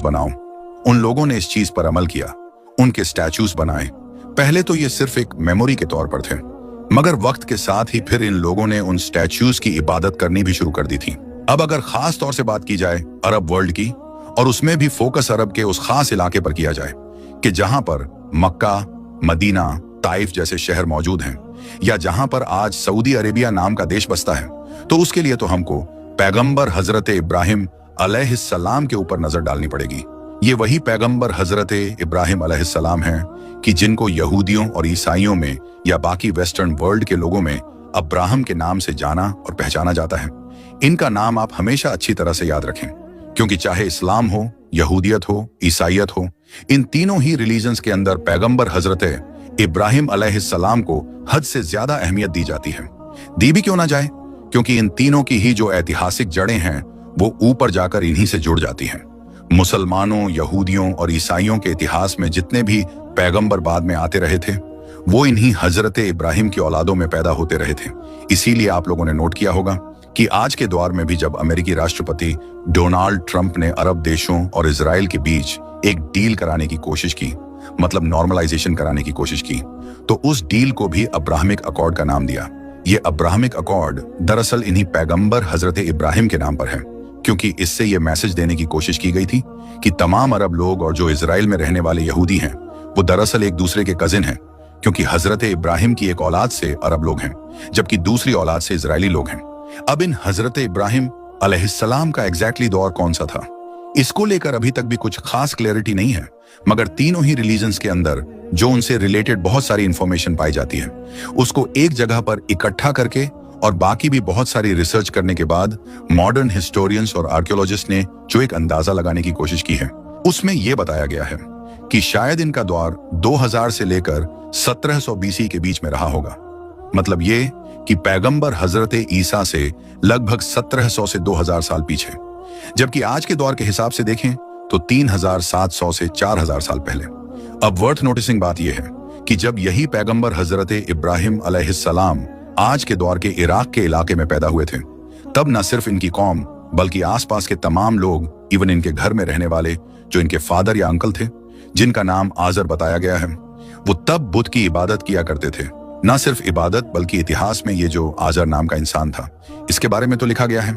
बनाओ। उन लोगों ने इस चीज पर अमल किया, उनके स्टैच्यूज बनाए। पहले तो ये सिर्फ एक मेमोरी के तौर पर थे, मगर वक्त के साथ ही फिर इन लोगों ने उन स्टैच्यूज की इबादत करनी भी शुरू कर दी थी। अब अगर खास तौर से बात की जाए अरब वर्ल्ड की, और उसमें भी फोकस अरब के उस खास इलाके पर किया जाए कि जहां पर मक्का, मदीना, ताइफ जैसे शहर मौजूद हैं, या जहां पर आज सऊदी अरेबिया नाम का देश बसता है, तो उसके लिए तो हमको पैगंबर हजरत इब्राहिम अलैहिस्सलाम के ऊपर नजर डालनी पड़ेगी। ये वही पैगंबर हजरत इब्राहिम अलैहिस्सलाम हैं कि जिनको यहूदियों और ईसाइयों में या बाकी वेस्टर्न वर्ल्ड के लोगों में अब्राहम के नाम से जाना और पहचाना जाता है। इनका नाम आप हमेशा अच्छी तरह से याद रखें, क्योंकि चाहे इस्लाम हो, यहूदियत हो, ईसाइयत हो, इन तीनों ही रिलीजन्स के अंदर पैगंबर हजरत इब्राहिम अलैहिस्सलाम को हद से ज्यादा अहमियत दी जाती है। दी भी क्यों ना जाए, क्योंकि इन तीनों की ही जो ऐतिहासिक जड़ें हैं वो ऊपर जाकर इन्हीं से जुड़ जाती हैं। मुसलमानों, यहूदियों और ईसाइयों के इतिहास में जितने भी पैगंबर बाद में आते रहे थे, वो इन्हीं हजरत इब्राहिम की औलादों में पैदा होते रहे थे। इसीलिए आप लोगों ने नोट किया होगा कि आज के दौर में भी जब अमेरिकी राष्ट्रपति डोनाल्ड ट्रंप ने अरब देशों और इजराइल के बीच एक डील कराने की कोशिश की, मतलब नॉर्मलाइजेशन कराने की कोशिश की, तो उस डील को भी अब्राहमिक अकॉर्ड का नाम दिया। ये अब्राहमिक अकॉर्ड दरअसल इन्हीं पैगंबर हजरत इब्राहिम के नाम पर है, क्योंकि इससे ये मैसेज देने की कोशिश की गई थी कि तमाम अरब लोग और जो इजराइल में रहने वाले यहूदी हैं वो दरअसल एक दूसरे के कजिन हैं, क्योंकि हजरत इब्राहिम की एक औलाद से अरब लोग हैं जबकि दूसरी औलाद से इजरायली लोग हैं। अब इन हजरत इब्राहिम अलैहिस्सलाम का एग्जैक्टली दौर कौन सा था, इसको लेकर अभी तक भी कुछ खास क्लैरिटी नहीं है, मगर तीनों ही रिलीजन्स के अंदर जो उनसे रिलेटेड बहुत सारी इंफॉर्मेशन पाई जाती है, उसको एक जगह पर इकट्ठा करके और बाकी भी बहुत सारी रिसर्च करने के बाद मॉडर्न हिस्टोरियंस और आर्कियोलॉजिस्ट ने जो एक अंदाजा लगाने की कोशिश की है, उसमें यह बताया गया है कि शायद इनका दौर 2000 से लेकर 1700 BC के बीच में रहा होगा। मतलब ये कि पैगंबर हजरत ईसा से लगभग 1700 से 2000 साल पीछे, जबकि आज के दौर के हिसाब से देखें तो 3700 से 4000 साल पहले। अब वर्थ नोटिसिंग बात यह है कि जब यही पैगंबर हजरत इब्राहिम अलैहिस्सलाम आज के दौर के इराक के इलाके में पैदा हुए थे, तब न सिर्फ इनकी कौम बल्कि आसपास के तमाम लोग, इवन इनके घर में रहने वाले जो इनके फादर या अंकल थे, जिनका नाम आजर बताया गया है, वो तब बुत की इबादत किया करते थे। न सिर्फ इबादत बल्कि इतिहास में ये जो आजर नाम का इंसान था, इसके बारे में तो लिखा गया है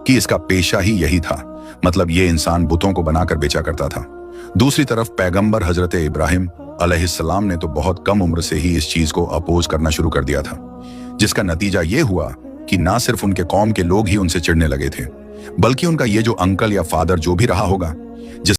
कि इसका पेशा ही यही था, मतलब ये इंसान बुतों को बनाकर बेचा करता था। दूसरी तरफ पैगंबर हजरत इब्राहिम अलैहिस्सलाम ने तो बहुत कम उम्र से ही इस चीज को अपोज करना शुरू कर दिया था, जिसका नतीजा ये हुआ कि ना सिर्फ उनके कौम के लोग ही उनसे चिढ़ने लगे थे, बल्कि उनका ये जो अंकल या फादर जो भी रहा होगा,